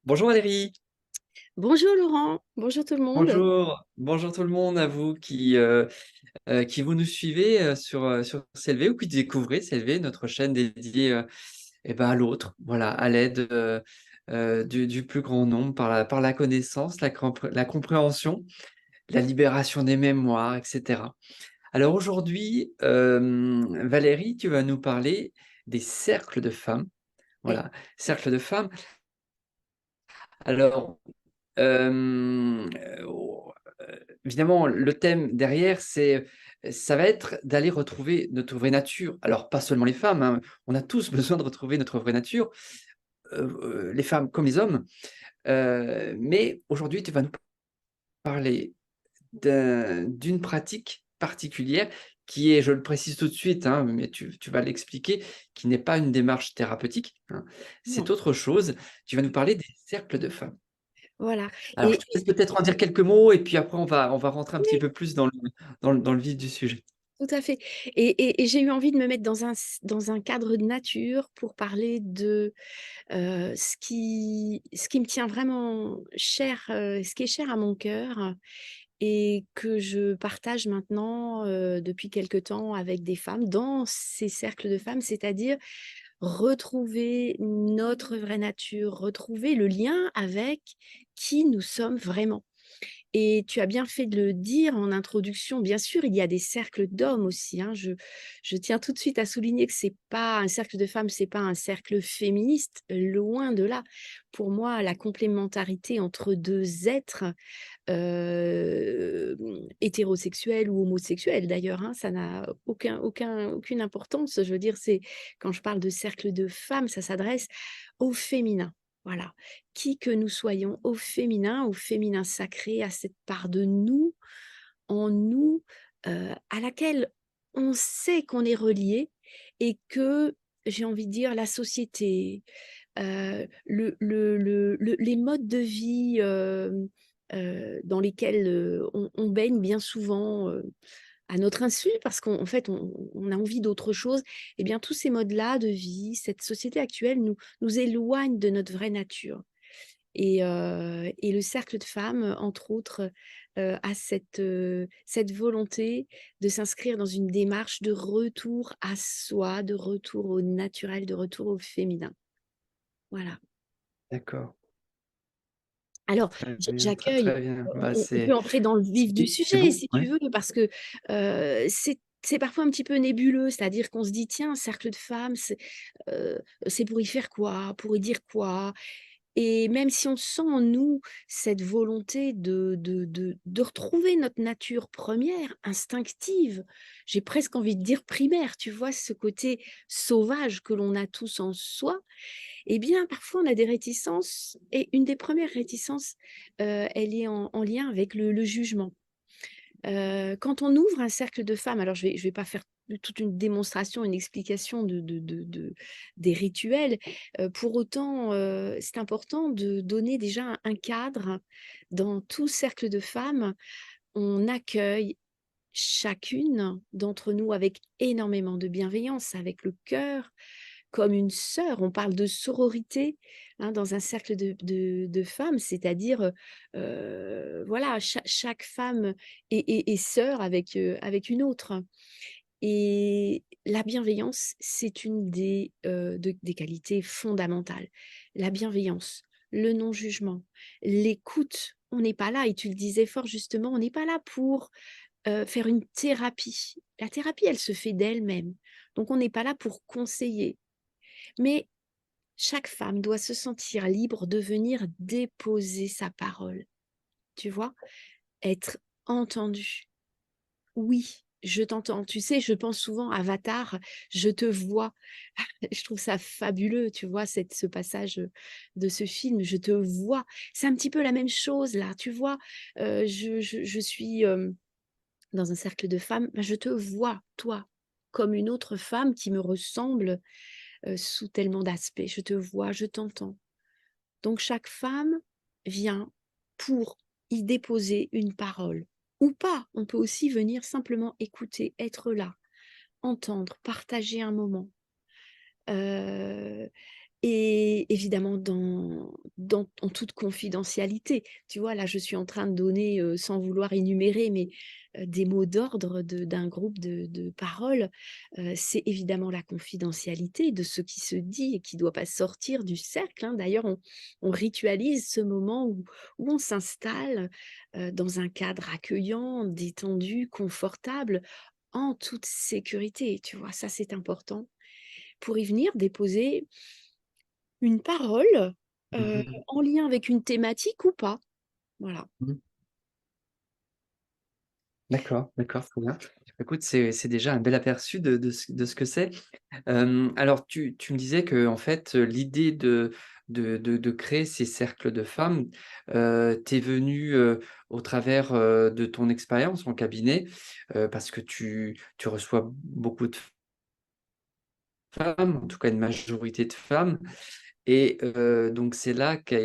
Bonjour Valérie, Bonjour Laurent, bonjour tout le monde. bonjour tout le monde, à vous qui vous nous suivez sur CLV ou qui découvrez CLV, notre chaîne dédiée à l'autre, voilà, à l'aide du plus grand nombre par la connaissance, la compréhension, la libération des mémoires, etc. Alors aujourd'hui, Valérie, tu vas nous parler des cercles de femmes. Oui, Voilà, cercles de femmes. Alors, Hem, oh, évidemment, le thème derrière, ça va être d'aller retrouver notre vraie nature. Alors pas seulement les femmes, hein, on a tous besoin de retrouver notre vraie nature, les femmes comme les hommes, mais aujourd'hui, tu vas nous parler d'une pratique particulière qui est, je le précise tout de suite, hein, mais tu vas l'expliquer, qui n'est pas une démarche thérapeutique, hein, c'est non, autre chose. Tu vas nous parler des cercles de femmes. voilà. Alors, je Et, te laisse peut-être en dire quelques mots et puis après on va rentrer un petit oui, peu plus dans le vif du sujet. tout à fait. Et j'ai eu envie de me mettre dans un cadre de nature pour parler de ce qui me tient vraiment cher, ce qui est cher à mon cœur et que je partage maintenant depuis quelque temps avec des femmes dans ces cercles de femmes, c'est-à-dire retrouver notre vraie nature, retrouver le lien avec qui nous sommes vraiment. Et tu as bien fait de le dire en introduction. Bien sûr, il y a des cercles d'hommes aussi, hein. Je tiens tout de suite à souligner que c'est pas un cercle de femmes, c'est pas un cercle féministe, loin de là. Pour moi, la complémentarité entre 2 êtres, hétérosexuels ou homosexuels d'ailleurs, hein, ça n'a aucune importance. Je veux dire, c'est quand je parle de cercle de femmes, ça s'adresse au féminin. Voilà, qui que nous soyons, au féminin sacré, à cette part de nous, en nous, à laquelle on sait qu'on est relié et que, j'ai envie de dire, la société, les modes de vie, dans lesquels, on baigne bien souvent, à notre insu parce qu'en fait, on a envie d'autre chose. Et bien, tous ces modes-là de vie, cette société actuelle nous éloigne de notre vraie nature. Et le cercle de femmes, entre autres, a cette volonté de s'inscrire dans une démarche de retour à soi, de retour au naturel, de retour au féminin. Voilà. D'accord, Alors, très bien, très, j'accueille, très bien. Bah, on peut entrer dans le vif du c'est sujet beau, si tu ouais. veux, parce que, c'est parfois un petit peu nébuleux. C'est-à-dire qu'on se dit: «Tiens, un cercle de femmes, c'est pour y faire quoi? Pour y dire quoi?» Et même si on sent en nous cette volonté de retrouver notre nature première, instinctive, j'ai presque envie de dire primaire, tu vois? Ce côté sauvage que l'on a tous en soi, eh bien, parfois, on a des réticences et une des premières réticences, elle est en lien avec le jugement. Quand on ouvre un cercle de femmes, alors je vais pas faire toute une démonstration, une explication des rituels, pour autant, c'est important de donner déjà un cadre. Dans tout cercle de femmes, on accueille chacune d'entre nous avec énormément de bienveillance, avec le cœur, comme une sœur. On parle de sororité, hein, dans un cercle de femmes, c'est-à-dire, voilà, chaque femme est sœur avec une autre. Et la bienveillance, c'est une des qualités fondamentales. La bienveillance, le non-jugement, l'écoute. On n'est pas là, et tu le disais fort justement, on n'est pas là pour faire une thérapie. La thérapie, elle se fait d'elle-même. Donc on n'est pas là pour conseiller. Mais chaque femme doit se sentir libre de venir déposer sa parole, tu vois? Être entendue. «Oui, je t'entends». Tu sais, je pense souvent à Avatar, «Je te vois». Je trouve ça fabuleux, tu vois? Ce passage, de ce film, «Je te vois». C'est un petit peu la même chose là, tu vois? Je suis, dans un cercle de femmes, bah, je te vois, toi, comme une autre femme qui me ressemble, sous tellement d'aspects. Je te vois, je t'entends. Donc chaque femme vient pour y déposer une parole ou pas. On peut aussi venir simplement écouter, être là, entendre, partager un moment. Heu Et évidemment en toute confidentialité. Tu vois, là, je suis en train de donner, sans vouloir énumérer, mais des mots d'ordre d'un groupe de paroles. C'est évidemment la confidentialité de ce qui se dit et qui ne doit pas sortir du cercle, hein. D'ailleurs, on ritualise ce moment où on s'installe dans un cadre accueillant, détendu, confortable, en toute sécurité. Tu vois, ça, c'est important. Pour y venir, déposer une parole, Mmh en lien avec une thématique ou pas, voilà. mh. D'accord, d'accord, très bien. Écoute, c'est déjà un bel aperçu de ce que c'est. Alors tu me disais que en fait, l'idée de créer ces cercles de femmes, t'est venue, au travers, de ton expérience en cabinet, parce que tu reçois beaucoup de femmes, en tout cas une majorité de femmes et donc c'est là qu'a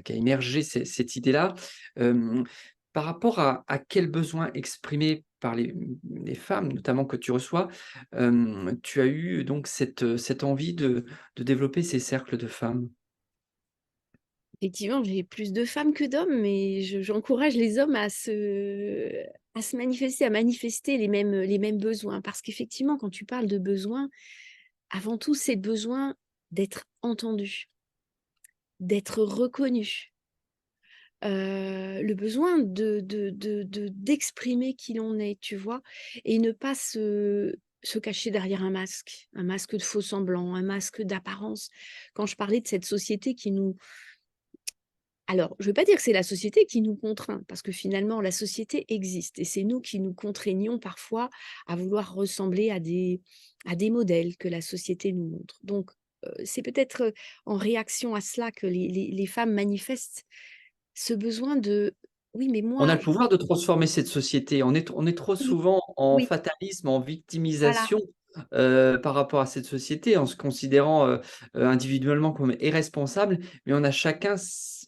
émergé cette idée-là. Hem, Par rapport à quels besoins exprimés par les femmes, notamment que tu reçois, tu as eu donc cette envie de développer ces cercles de femmes? Effectivement, j'ai plus de femmes que d'hommes, mais j'encourage les hommes à se manifester, à manifester les mêmes besoins. Parce qu'effectivement, quand tu parles de besoins, avant tout, c'est le besoin d'être entendu, d'être reconnu, le besoin d'exprimer qui l'on est, tu vois? Et ne pas se cacher derrière un masque de faux semblant, un masque d'apparence. Quand je parlais de cette société qui nous alors, je ne veux pas dire que c'est la société qui nous contraint, parce que finalement la société existe et c'est nous qui nous contraignons parfois à vouloir ressembler à des modèles que la société nous montre. Donc, c'est peut-être, en réaction à cela que les femmes manifestent ce besoin de: «Oui, mais On a moi». le pouvoir de transformer cette société. On est trop Oui, souvent en oui, fatalisme, en voilà, victimisation, par rapport à cette société, en se considérant, individuellement comme irresponsables, mais on a chacun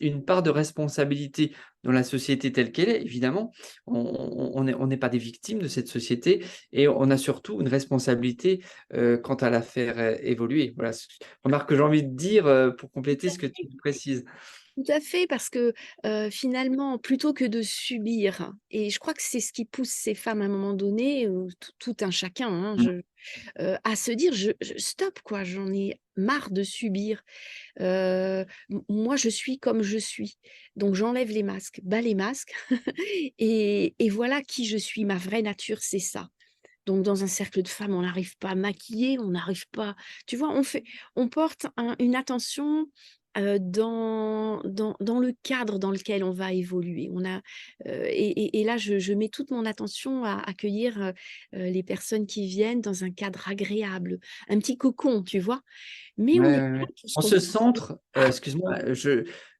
une part de responsabilité dans la société telle qu'elle est, évidemment. On n'est pas des victimes de cette société et on a surtout une responsabilité, quant à la faire, évoluer. Voilà, remarque que j'ai envie de dire, pour compléter ce que tu précises. tout à fait, parce que, finalement, plutôt que de subir et je crois que c'est ce qui pousse ces femmes à un moment donné, tout un chacun, hein, Mmh. à se dire: «Je stop quoi, j'en ai marre de subir, moi je suis comme je suis, donc j'enlève les masques, bas les masques et voilà qui je suis, ma vraie nature, c'est ça». Donc dans un cercle de femmes, on n'arrive pas maquillées, on n'arrive pas, tu vois? On porte une attention, dans le cadre dans lequel on va évoluer. On a, et là, je mets toute mon attention à accueillir, les personnes qui viennent dans un cadre agréable, un petit cocon, tu vois? Mais Ouais, on n'est ouais, pas ouais. tout ce On qu'on se peut. centre, excuse-moi,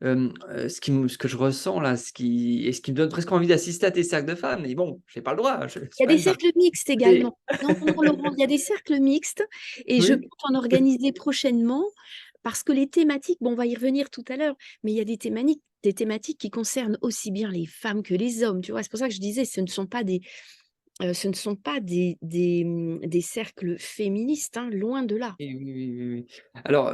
ce que je ressens là, ce qui me donne presque envie d'assister à tes cercles de femmes, mais bon, j'ai pas le droit, je Il y suis a pas des une femme. cercles mixtes Et également. Non, non, Laurent, il y a des cercles mixtes et je oui, compte en organiser prochainement parce que les thématiques, bon, on va y revenir tout à l'heure, mais il y a des thématiques qui concernent aussi bien les femmes que les hommes, tu vois? C'est pour ça que je disais, ce ne sont pas des cercles féministes, hein, loin de là. oui, oui, oui, oui, oui. Alors,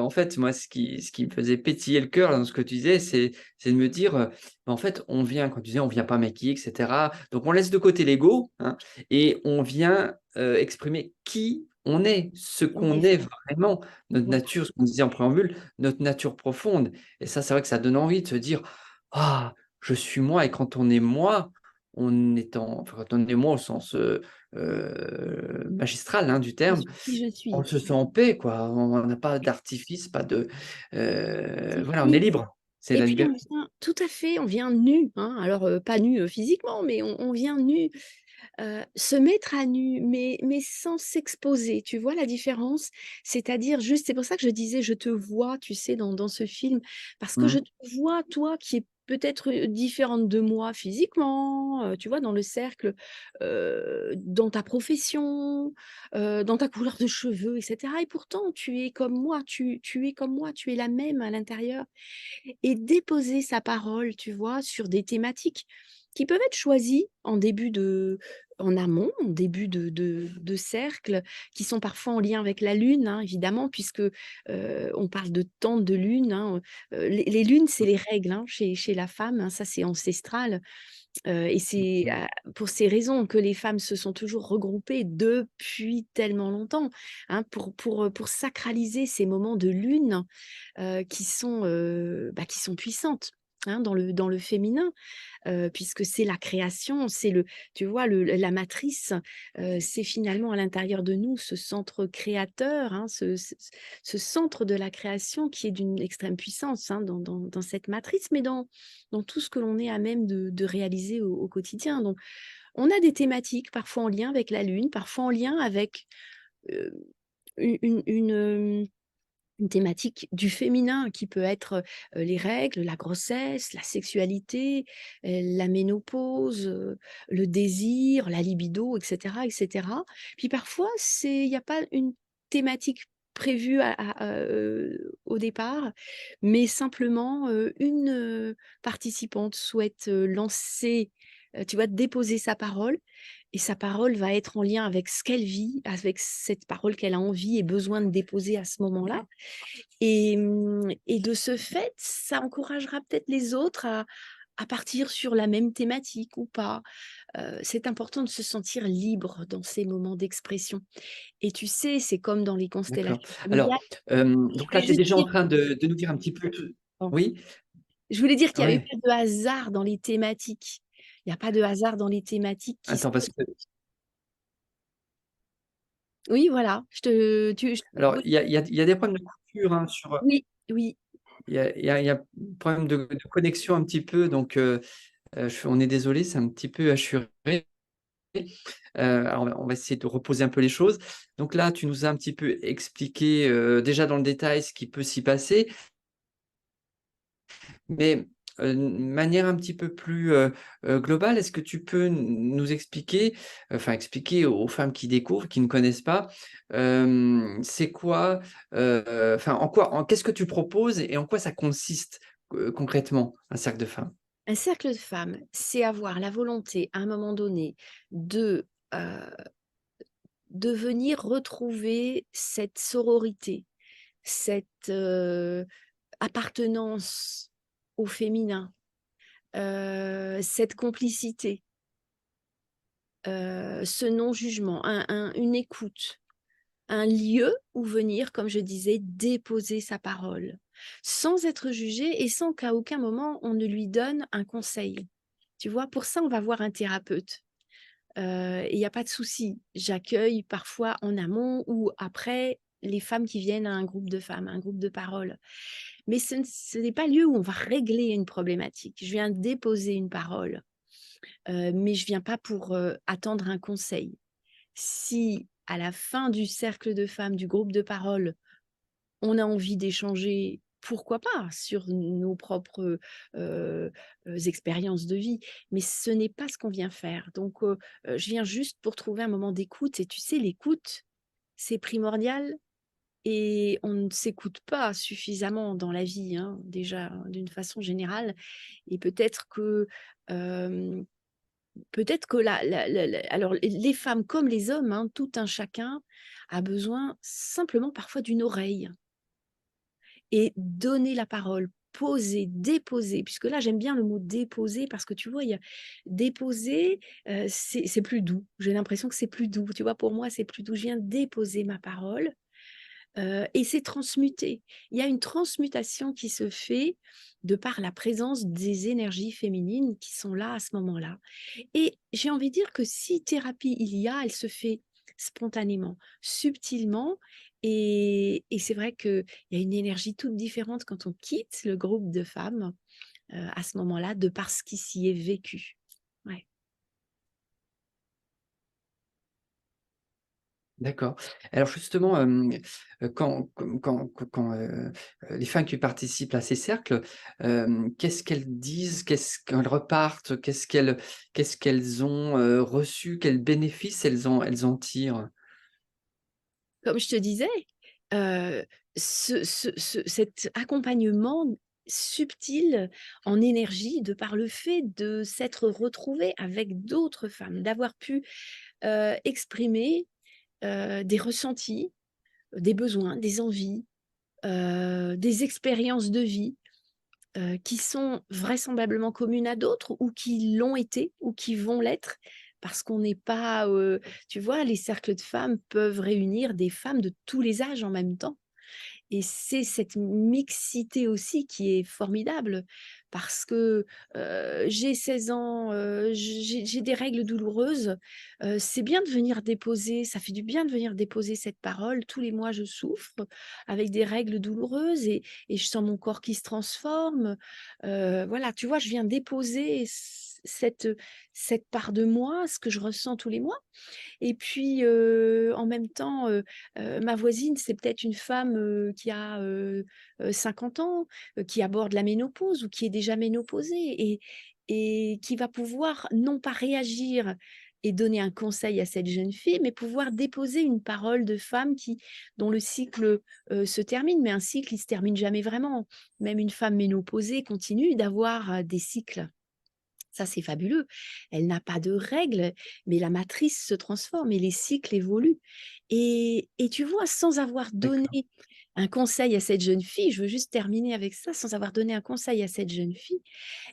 en fait, moi, ce qui me faisait pétiller le cœur dans ce que tu disais, c'est de me dire, en fait, on vient quand tu disais: «On vient pas maquillé et cetera», donc on laisse de côté l'ego, hein, et on vient, exprimer qui on est, ce On est qu'on est vrai, vraiment, notre voilà. nature, ce qu'on disait en préambule, notre nature profonde et ça, c'est vrai que ça donne envie de se dire: «Ah, je suis moi» et quand on est moi, enfin, quand on est moi au sens, magistral, hein, du Je terme, suis qui je on suis. se sent en paix, quoi. On n'a pas d'artifice, pas de C'est voilà, on est fluide. libre. C'est Et la puis on liberté. vient tout à fait, on vient nu, hein, alors, pas nu, physiquement, mais on vient nu. Se mettre à nu, mais sans s'exposer, tu vois la différence? C'est-à-dire juste c'est pour ça que je disais: «Je te vois», tu sais, dans ce film, parce que je Mmh. te vois, toi, qui est peut-être, différente de moi physiquement, tu vois, dans le cercle, dans ta profession, dans ta couleur de cheveux et cetera et pourtant tu es comme moi, tu es comme moi, tu es la même à l'intérieur et déposer sa parole, tu vois, sur des thématiques. qui peuvent être choisis en amont, en début de cercle, qui sont parfois en lien avec la lune, hein, évidemment, puisque on parle de temps de lune, hein. Les lunes, c'est les règles, hein, chez la femme, hein, ça c'est ancestral. Et c'est Mmh. pour ces raisons que les femmes se sont toujours regroupées depuis tellement longtemps, hein, pour sacraliser ces moments de lune, qui sont puissantes, hein, dans le féminin. Puisque c'est la création, c'est tu vois, la matrice, c'est finalement à l'intérieur de nous ce centre créateur, hein, ce centre de la création qui est d'une extrême puissance, hein, dans cette matrice, mais dans tout ce que l'on est à même de réaliser au quotidien. Donc, on a des thématiques parfois en lien avec la lune, parfois en lien avec, heu, une thématique du féminin qui peut être, les règles, la grossesse, la sexualité, la ménopause, le désir, la libido et cetera. Puis parfois, il y a pas une thématique prévue au départ, mais simplement, une participante souhaite, lancer, tu vois, déposer sa parole et sa parole va être en lien avec ce qu'elle vit, avec cette parole qu'elle a envie et besoin de déposer à ce moment-là. Et de ce fait, ça encouragera peut-être les autres à partir sur la même thématique ou pas. C'est important de se sentir libre dans ces moments d'expression. Et tu sais, c'est comme dans les D'accord. constellations Alors, familiales. Je donc là, voulais tu es juste déjà en dire train de nous dire un petit peu tout. pardon, Oui? je voulais dire qu'il y avait Ouais. pas de hasard dans les thématiques. Il y a pas de hasard dans les thématiques qui s Attends, parce que oui, voilà, je te tu je alors, oui, il y a des problèmes de coupure, hein, oui, oui. il y a problème de connexion un petit peu, donc on est désolé, c'est un petit peu assuré. Alors on va essayer de reposer un peu les choses. Donc là, tu nous as un petit peu expliqué, déjà dans le détail ce qui peut s'y passer. Mais, d'une manière un petit peu plus, globale, est-ce que tu peux nous expliquer, enfin expliquer aux femmes qui découvrent, qui ne connaissent pas, c'est quoi, enfin qu'est-ce que tu proposes et en quoi ça consiste, concrètement, un cercle de femmes? Un cercle de femmes, c'est avoir la volonté, à un moment donné, heu, de venir retrouver cette sororité, cette, appartenance au féminin, cette complicité, ce non-jugement, une écoute, un lieu où venir, comme je disais, déposer sa parole, sans être jugé et sans qu'à aucun moment on ne lui donne un conseil. Tu vois? Pour ça, on va voir un thérapeute. Et il y a pas de souci. J'accueille parfois en amont ou après les femmes qui viennent à un groupe de femmes, un groupe de parole. Mais ce n'est pas le lieu où on va régler une problématique. Je viens déposer une parole, mais je viens pas pour, attendre un conseil. Si à la fin du cercle de femmes, du groupe de parole, on a envie d'échanger, pourquoi pas, sur nos propres, expériences de vie, mais ce n'est pas ce qu'on vient faire. Donc, je viens juste pour trouver un moment d'écoute et tu sais, l'écoute, c'est primordial et on ne s'écoute pas suffisamment dans la vie, hein, déjà, d'une façon générale et hem, peut-être que la alors les femmes comme les hommes, hein, tout un chacun a besoin simplement parfois d'une oreille. Et donner la parole, poser, déposer, puisque là, j'aime bien le mot déposer parce que tu vois, il y a déposer, c'est plus doux. J'ai l'impression que c'est plus doux. Tu vois, pour moi, c'est plus doux. Je viens déposer ma parole, et c'est transmuter. Il y a une transmutation qui se fait de par la présence des énergies féminines qui sont là à ce moment-là. Et j'ai envie de dire que si thérapie il y a, elle se fait spontanément, subtilement et c'est vrai qu'il y a une énergie toute différente quand on quitte le groupe de femmes, à ce moment-là, de par ce qui s'y est vécu. Ouais. D'accord. Alors justement, les femmes qui participent à ces cercles, qu'est-ce qu'elles disent? Qu'est-ce qu'elles repartent? Qu'est-ce qu'elles ont, reçu? Quels bénéfices elles en tirent? Comme je te disais, heu, cet accompagnement subtil en énergie de par le fait de s'être retrouvée avec d'autres femmes, d'avoir pu, exprimer, des ressentis, des besoins, des envies, des expériences de vie, qui sont vraisemblablement communes à d'autres ou qui l'ont été ou qui vont l'être. Parce qu'on n'est pas, tu vois, les cercles de femmes peuvent réunir des femmes de tous les âges en même temps. Et c'est cette mixité aussi qui est formidable parce que, j'ai 16 ans, j'ai des règles douloureuses, c'est bien de venir déposer, ça fait du bien de venir déposer cette parole. Tous les mois, je souffre avec des règles douloureuses et je sens mon corps qui se transforme, voilà, tu vois? Je viens déposer cette part de moi, ce que je ressens tous les mois et puis, en même temps, ma voisine, c'est peut-être une femme, qui a, 50 ans, qui aborde la ménopause ou qui est déjà ménopausée et qui va pouvoir non pas réagir et donner un conseil à cette jeune fille, mais pouvoir déposer une parole de femme dont le cycle, se termine. Mais un cycle, il se termine jamais vraiment. Même une femme ménopausée continue d'avoir, des cycles. Ça, c'est fabuleux. Elle n'a pas de règles, mais la matrice se transforme et les cycles évoluent. Et tu vois, sans avoir donné D'accord. un conseil à cette jeune fille, je veux juste terminer avec ça, sans avoir donné un conseil à cette jeune fille,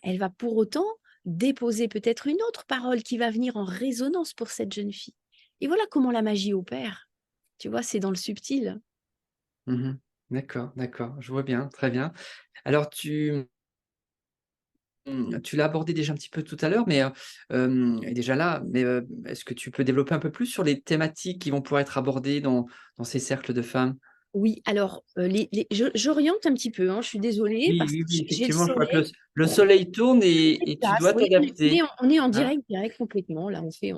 elle va pour autant déposer peut-être une autre parole qui va venir en résonance pour cette jeune fille. Et voilà comment la magie opère. Tu vois, c'est dans le subtil. Mmh. D'accord, d'accord, je vois bien, très bien. Alors tu l'as abordé déjà un petit peu tout à l'heure, mais, et déjà là, mais, est-ce que tu peux développer un peu plus sur les thématiques qui vont pouvoir être abordées dans ces cercles de femmes? Oui, alors, les j'oriente un petit peu, hein, je suis désolée Oui, parce que oui, oui, j'ai le effectivement, je crois que soleil. le soleil tourne et tu Place, dois oui, t'adapter, on est en hein? direct complètement là, on fait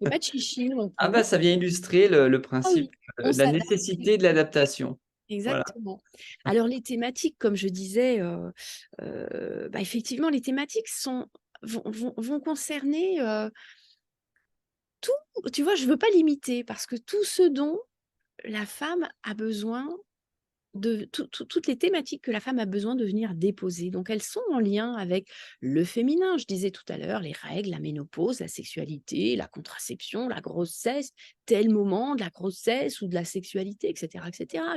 pas de chichi non Ah plus. bah, ça vient illustrer le Ah principe, oui, on de la s'adapte, nécessité de l'adaptation. Voilà. exactement. Alors les thématiques comme je disais, bah, effectivement les thématiques vont concerner, tout, tu vois? Je veux pas limiter parce que tout ce dont la femme a besoin de toutes les thématiques que la femme a besoin de venir déposer. Donc elles sont en lien avec le féminin. Je disais tout à l'heure, les règles, la ménopause, la sexualité, la contraception, la grossesse, tel moment de la grossesse ou de la sexualité, et cetera, et cetera.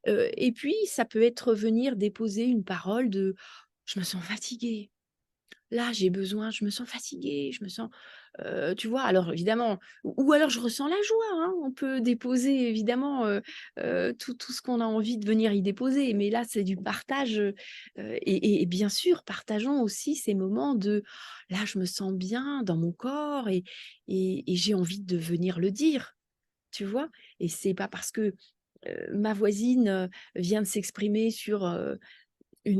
Et puis ça peut être venir déposer une parole de: «Je me sens fatiguée». Là, j'ai besoin, je me sens fatiguée, je me sens, tu vois? Alors évidemment ou alors je ressens la joie, hein, on peut déposer évidemment, tout ce qu'on a envie de venir y déposer, mais là, c'est du partage, et bien sûr, partageons aussi ces moments de: «Là, je me sens bien dans mon corps et j'ai envie de venir le dire», tu vois? Et c'est pas parce que, ma voisine, vient de s'exprimer sur,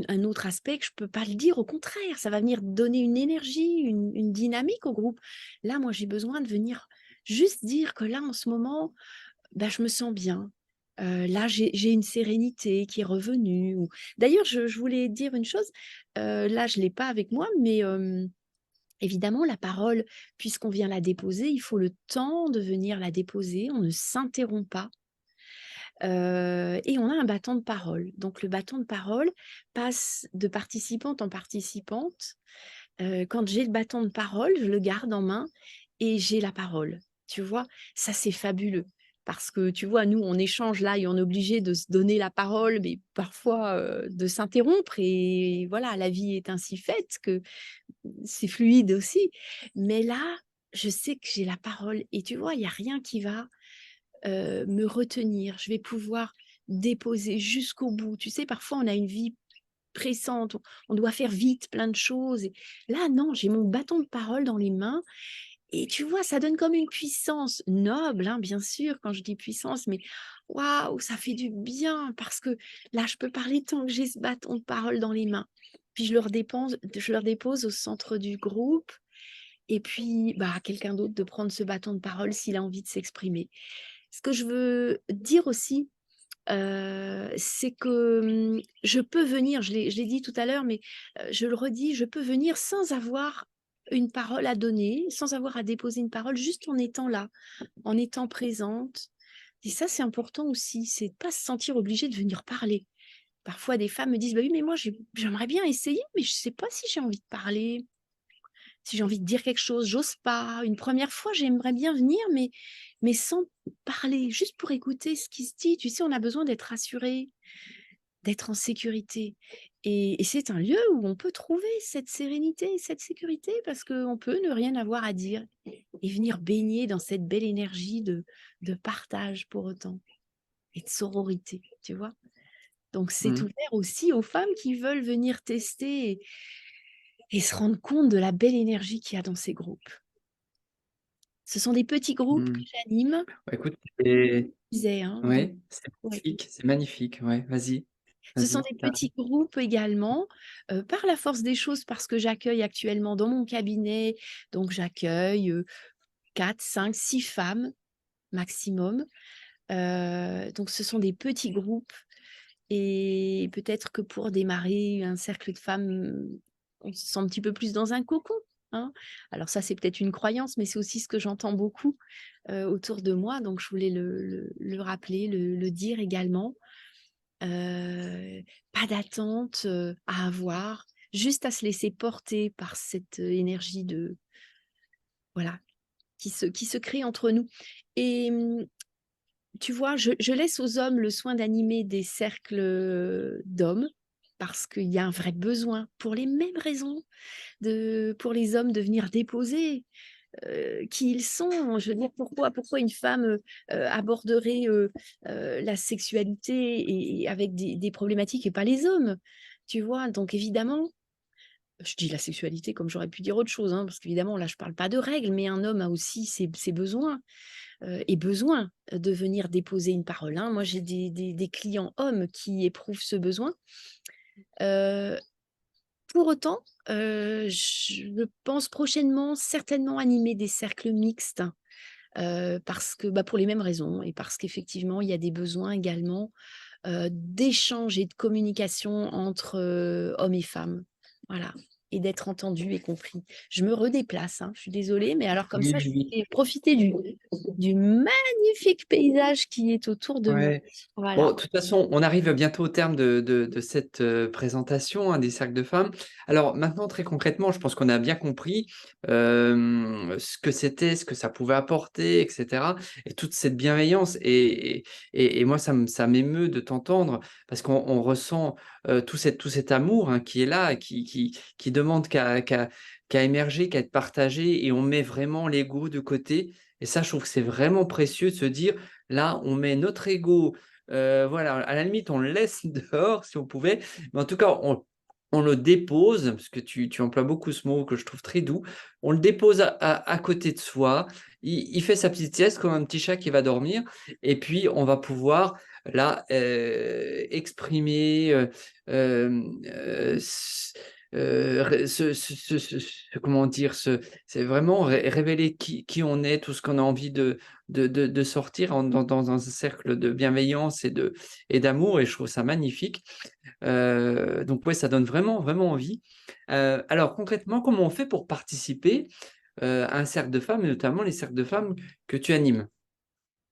un autre aspect que je peux pas le dire, au contraire, ça va venir donner une énergie, une dynamique au groupe. Là, moi, j'ai besoin de venir juste dire que là, en ce moment, bah, je me sens bien. Là, j'ai une sérénité qui est revenue ou d'ailleurs, je voulais dire une chose, là, je l'ai pas avec moi, mais évidemment, la parole, puisqu'on vient la déposer, il faut le temps de venir la déposer, on ne s'interrompt pas. Et on a un bâton de parole. Donc le bâton de parole passe de participante en participante. Quand j'ai le bâton de parole, je le garde en main et j'ai la parole. Tu vois? Ça, c'est fabuleux parce que, tu vois, nous, on échange là et on est obligé de se donner la parole, mais parfois, de s'interrompre et voilà, la vie est ainsi faite que c'est fluide aussi. Mais là, je sais que j'ai la parole et tu vois, il y a rien qui va me retenir, je vais pouvoir déposer jusqu'au bout. Tu sais, parfois, on a une vie pressante, on doit faire vite plein de choses et là, non, j'ai mon bâton de parole dans les mains et tu vois, ça donne comme une puissance noble, hein, bien sûr, quand je dis puissance, mais waouh, ça fait du bien parce que là, je peux parler tant que j'ai ce bâton de parole dans les mains. Puis je leur dépose au centre du groupe et puis, bah, à quelqu'un d'autre de prendre ce bâton de parole s'il a envie de s'exprimer. Ce que je veux dire aussi, c'est que, je peux venir, je l'ai dit tout à l'heure, mais, je le redis, je peux venir sans avoir une parole à donner, sans avoir à déposer une parole, juste en étant là, en étant présente et ça, c'est important aussi, c'est de pas se sentir obligé de venir parler. Parfois, des femmes me disent: «Bah oui, mais moi j'aimerais bien essayer, mais je ne sais pas si j'ai envie de parler, si j'ai envie de dire quelque chose, j'ose pas. Une première fois, j'aimerais bien venir, mais sans parler, juste pour écouter ce qui se dit». Tu sais, on a besoin d'être rassuré, d'être en sécurité et c'est un lieu où on peut trouver cette sérénité et cette sécurité parce qu'on peut ne rien avoir à dire et venir baigner dans cette belle énergie de partage pour autant et de sororité, tu vois? Donc c'est Mmh. ouvert aussi aux femmes qui veulent venir tester et se rendre compte de la belle énergie qu'il y a dans ces groupes. Ce sont des petits groupes que Mmh. j'anime, Bah, écoute, c'est je disais, hein, donc ouais, c'est ouais. magnifique, c'est magnifique. Ouais, vas-y, Ce sont vas-y. des petits groupes également, par la force des choses, parce que j'accueille actuellement dans mon cabinet, donc j'accueille, 4, 5, 6 femmes maximum. Donc ce sont des petits groupes et peut-être que pour démarrer un cercle de femmes, on se sent un petit peu plus dans un cocon, hein. Alors ça, c'est peut-être une croyance, mais c'est aussi ce que j'entends beaucoup, autour de moi, donc je voulais le rappeler, le dire également. Pas d'attente, à avoir, juste à se laisser porter par cette, énergie de voilà, qui se crée entre nous et tu vois, je laisse aux hommes le soin d'animer des cercles, d'hommes parce qu'il y a un vrai besoin pour les mêmes raisons pour les hommes de venir déposer, qui ils sont. Je veux dire, pourquoi une femme, aborderait, la sexualité et avec des problématiques et pas les hommes? Tu vois? Donc évidemment, je dis la sexualité comme j'aurais pu dire autre chose, hein, parce qu'évidemment là je parle pas de règles, mais un homme a aussi ses besoins, et besoin de venir déposer une parole, hein. Moi j'ai des clients hommes qui éprouvent ce besoin. Heu, pour autant, je pense prochainement certainement animer des cercles mixtes. Parce que, bah, pour les mêmes raisons et parce qu'effectivement, il y a des besoins également, d'échange et de communication entre, hommes et femmes. Voilà et d'être entendu et compris. Je me redéplace, hein, je suis désolée, mais alors comme Oui, ça, je oui, oui. vais profiter du magnifique paysage qui est autour de moi. Ouais. Bon, Voilà. de toute façon, on arrive bientôt au terme de cette, présentation, hein, des cercles de femmes. Alors maintenant, très concrètement, je pense qu'on a bien compris, ce que c'était, ce que ça pouvait apporter et cetera et toute cette bienveillance et moi ça m'émeut de t'entendre parce qu'on ressent, tout cet amour, hein, qui est là, qui demande qu'à émerger, qu'à être partagé et on met vraiment l'ego de côté et ça, je trouve que c'est vraiment précieux de se dire: «Là, on met notre ego voilà, à la limite, on le laisse dehors si on pouvait, mais en tout cas, on le dépose, parce que tu emploies beaucoup ce mot que je trouve très doux. On le dépose à côté de soi. Il fait sa petite sieste comme un petit chat qui va dormir et puis on va pouvoir là, exprimer, ré comment dire? C'est vraiment révéler qui on est, tout ce qu'on a envie de sortir dans un cercle de bienveillance et d'amour et je trouve ça magnifique. Donc ouais, ça donne vraiment, vraiment envie. Alors concrètement, comment on fait pour participer, à un cercle de femmes et notamment les cercles de femmes que tu animes?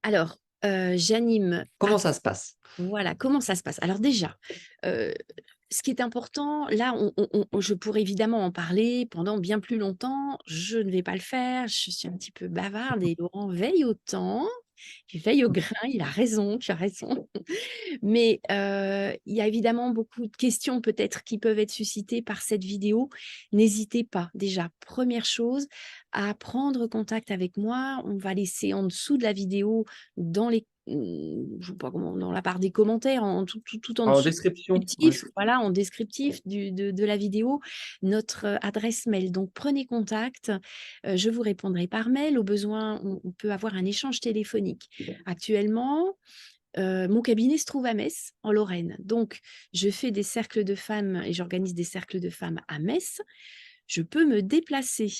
Alors, j'anime Comment ça se passe? voilà, comment ça se passe? Alors déjà, heu, ce qui est important, là, je pourrais évidemment en parler pendant bien plus longtemps. Je ne vais pas le faire, je suis un petit peu bavarde et Laurent veille au temps, il veille au grain, il a raison, tu as raison. Mais, il y a évidemment beaucoup de questions peut-être qui peuvent être suscitées par cette vidéo. N'hésitez pas, déjà, première chose, à prendre contact avec moi. On va laisser en dessous de la vidéo dans je sais pas comment, dans la barre des commentaires, en tout en En dessous description, ouais. descriptif, voilà, en descriptif de la vidéo, notre, adresse mail. Donc prenez contact, je vous répondrai par mail. Au besoin, on peut avoir un échange téléphonique. Actuellement, mon cabinet se trouve à Metz, en Lorraine. Donc, je fais des cercles de femmes et j'organise des cercles de femmes à Metz. Je peux me déplacer,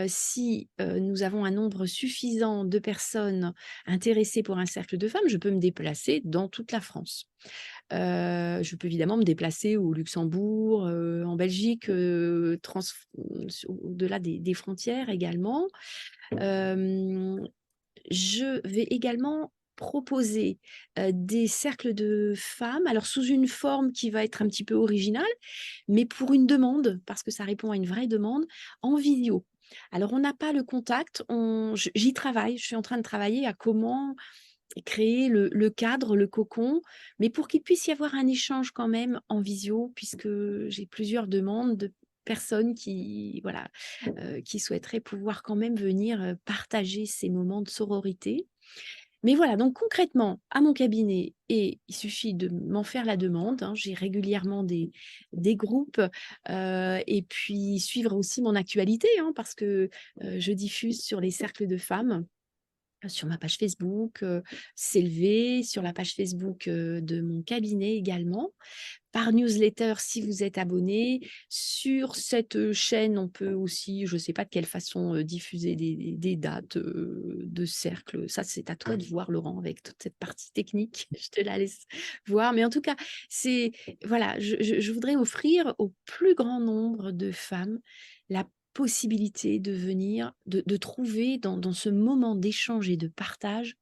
si, nous avons un nombre suffisant de personnes intéressées pour un cercle de femmes, je peux me déplacer dans toute la France. Je peux évidemment me déplacer au Luxembourg, en Belgique, au-delà des frontières également. Je vais également proposer, des cercles de femmes, alors sous une forme qui va être un petit peu originale, mais pour une demande, parce que ça répond à une vraie demande, en visio. Alors on n'a pas le contact, j'y travaille, je suis en train de travailler à comment créer le cadre, le cocon, mais pour qu'il puisse y avoir un échange quand même en visio, puisque j'ai plusieurs demandes de personnes qui, voilà, qui souhaiteraient pouvoir quand même venir, partager ces moments de sororité. Mais voilà, donc concrètement, à mon cabinet et il suffit de m'en faire la demande, hein, j'ai régulièrement des groupes, et puis suivre aussi mon actualité, hein, parce que, je diffuse sur les cercles de femmes, sur ma page Facebook, s'élever, sur la page Facebook, de mon cabinet également. Par newsletter si vous êtes abonné. Sur cette, chaîne, on peut aussi, je ne sais pas de quelle façon, diffuser des dates, de cercle. Ça, c'est à toi de voir Laurent avec toute cette partie technique. Je te la laisse voir. Mais en tout cas, c'est voilà, je voudrais offrir au plus grand nombre de femmes la possibilité de venir, de trouver dans ce moment d'échange et de partage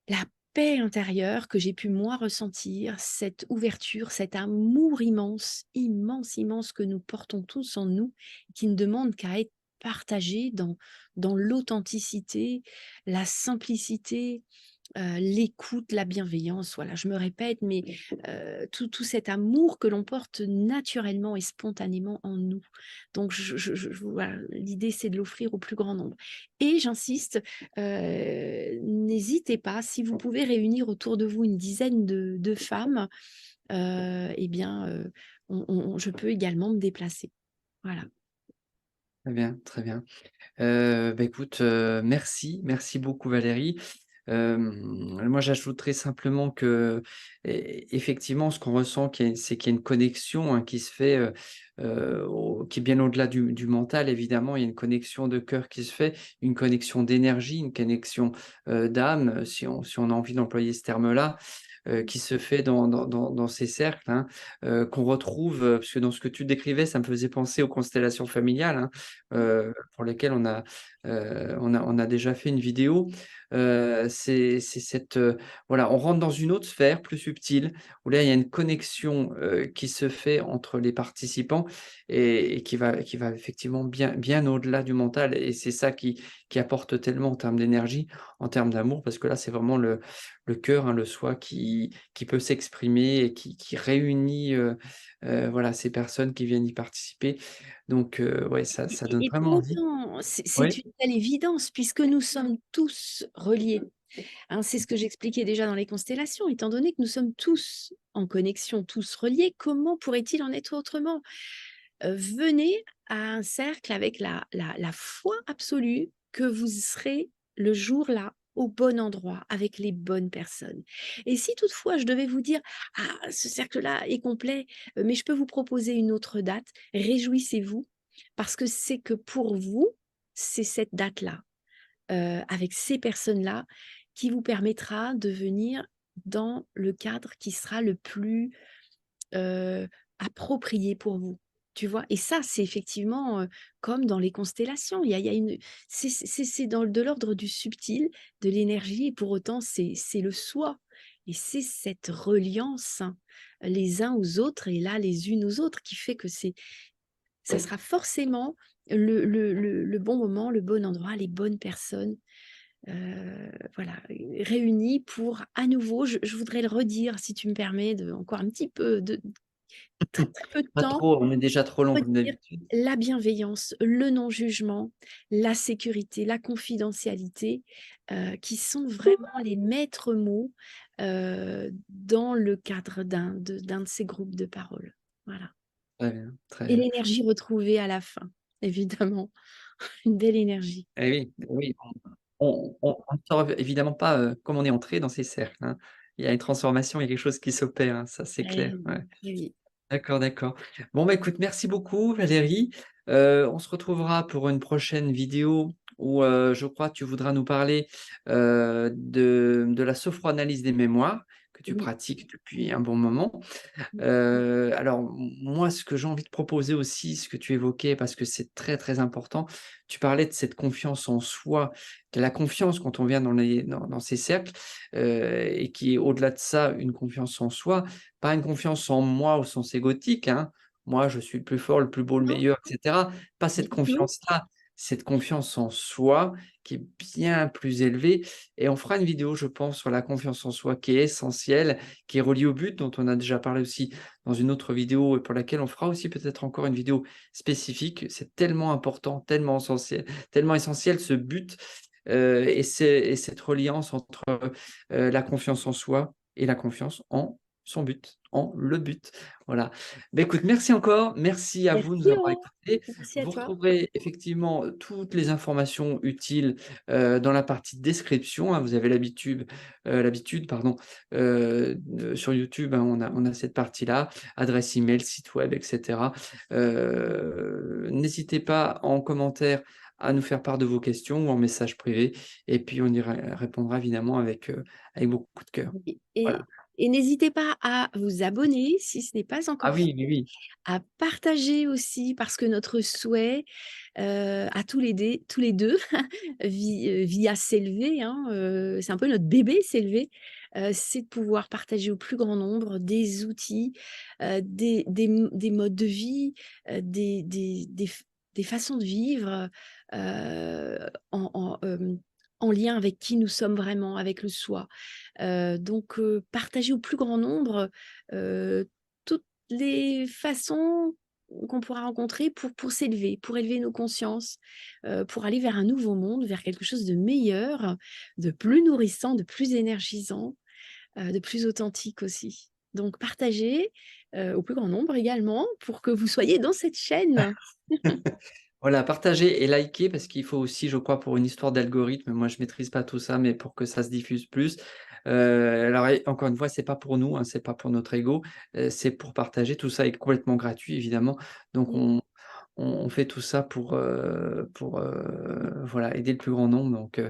la paix intérieure que j'ai pu moi ressentir, cette ouverture, cet amour immense, immense, immense que nous portons tous en nous, qui ne demande qu'à être partagé dans l'authenticité, la simplicité, l'écoute, la bienveillance. Voilà, je me répète, mais tout cet amour que l'on porte naturellement et spontanément en nous. Donc voilà, l'idée, c'est de l'offrir au plus grand nombre. Et j'insiste, n'hésitez pas, si vous pouvez réunir autour de vous une dizaine de femmes, eh bien, je peux également me déplacer. Voilà. Très bien, très bien. Bah, écoute, merci beaucoup Valérie. Moi j'ajouterais simplement que, effectivement ce qu'on ressent c'est qu'il y a une connexion, hein, qui se fait, qui est bien au-delà du mental évidemment. Il y a une connexion de cœur qui se fait, une connexion d'énergie, une connexion, d'âme, si on a envie d'employer ce terme-là, qui se fait dans ces cercles, hein, qu'on retrouve, parce que dans ce que tu décrivais, ça me faisait penser aux constellations familiales, hein, pour lesquelles on a déjà fait une vidéo. C'est cette, voilà, on rentre dans une autre sphère plus subtile, où là, il y a une connexion, qui se fait entre les participants et qui va effectivement bien au-delà du mental et c'est ça qui apporte tellement en termes d'énergie, en termes d'amour, parce que là, c'est vraiment le cœur, hein, le soi qui peut s'exprimer et qui réunit, voilà, ces personnes qui viennent y participer. Donc ouais, ça donne Et pour vraiment envie. autant, c'est Oui, une telle évidence puisque nous sommes tous reliés. Hein, c'est ce que j'expliquais déjà dans les constellations. Étant donné que nous sommes tous en connexion, tous reliés, comment pourrait-il en être autrement? Venez à un cercle avec la foi absolue que vous serez le jour-là au bon endroit, avec les bonnes personnes. Et si toutefois je devais vous dire: «Ah, ce cercle-là est complet, mais je peux vous proposer une autre date», réjouissez-vous parce que c'est que pour vous, c'est cette date-là, avec ces personnes-là qui vous permettra de venir dans le cadre qui sera le plus, approprié pour vous, tu vois? Et ça, c'est effectivement, comme dans les constellations, il y a une c'est dans de l'ordre du subtil, de l'énergie et pour autant c'est le soi et c'est cette reliance, hein, les uns aux autres et là, les unes aux autres qui fait que ça sera forcément le bon moment, le bon endroit, les bonnes personnes, voilà, réunies pour à nouveau, je voudrais le redire si tu me permets de encore un petit peu de très, très peu de pas temps, trop, on est déjà trop long comme redire d'habitude. la bienveillance, le non-jugement, la sécurité, la confidentialité, qui sont vraiment les maîtres mots, dans le cadre d'un de ces groupes de parole. Voilà Très bien, très et bien. l'énergie retrouvée à la fin, évidemment, une belle énergie. Eh oui, on ne sort évidemment pas, comme on est entré dans ces cercles, hein. Il y a une transformation, il y a quelque chose qui s'opère, hein, ça c'est Eh clair, oui, ouais. eh oui. D'accord, d'accord. Bon, bah, écoute, merci beaucoup Valérie. On se retrouvera pour une prochaine vidéo où, je crois tu voudras nous parler, de la sophroanalyse des mémoires que tu Oui, pratiques depuis un bon moment. oui. Alors moi, ce que j'ai envie de proposer aussi, ce que tu évoquais, parce que c'est très, très important, tu parlais de cette confiance en soi, de la confiance quand on vient dans ces cercles, et qui est au-delà de ça, une confiance en soi, pas une confiance en moi au sens égotique, hein. Moi, je suis le plus fort, le plus beau, le Non, meilleur, et cetera. Pas pas cette du tout. confiance-là, cette confiance en soi qui est bien plus élevée et on fera une vidéo, je pense, sur la confiance en soi qui est essentielle, qui est reliée au but, dont on a déjà parlé aussi dans une autre vidéo et pour laquelle on fera aussi peut-être encore une vidéo spécifique. C'est tellement important, tellement essentiel ce but, et cette reliance entre, la confiance en soi et la confiance en son but, en le but. Voilà. Bah, écoute, merci encore, merci à vous de nous Merci avoir Laurent, écoutés. merci à Vous toi. retrouverez effectivement toutes les informations utiles, dans la partie description, hein. Vous avez l'habitude, pardon, sur YouTube, hein, on a cette partie-là, adresse email, site web, et cetera. N'hésitez pas en commentaire à nous faire part de vos questions ou en message privé et puis on y répondra évidemment avec beaucoup de cœur. Et Voilà. et et n'hésitez pas à vous abonner si ce n'est pas Ah encore oui, fait, oui, oui. à partager aussi parce que notre souhait, à tous les 2 via S'élever, hein, c'est un peu notre bébé S'élever, c'est de pouvoir partager au plus grand nombre des outils, des modes de vie, des façons de vivre, en lien avec qui nous sommes vraiment, avec le soi. Donc partager au plus grand nombre, toutes les façons qu'on pourra rencontrer pour s'élever, pour élever nos consciences, pour aller vers un nouveau monde, vers quelque chose de meilleur, de plus nourrissant, de plus énergisant, de plus authentique aussi. Donc partagez, au plus grand nombre également pour que vous soyez dans cette chaîne. Voilà, partagez et likez parce qu'il faut aussi, je crois, pour une histoire d'algorithme, moi je maîtrise pas tout ça, mais pour que ça se diffuse plus. Alors et encore une fois, c'est pas pour nous, hein, c'est pas pour notre ego, c'est pour partager. Tout ça est complètement gratuit évidemment, donc Mmh. on fait tout ça pour, voilà, aider le plus grand nombre, donc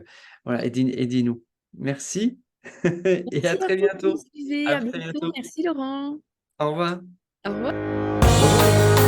voilà, aidez-nous. Merci et à Merci à très vous qui nous bientôt. suivez, À à très bientôt. bientôt. Merci Laurent. Au revoir. Au revoir.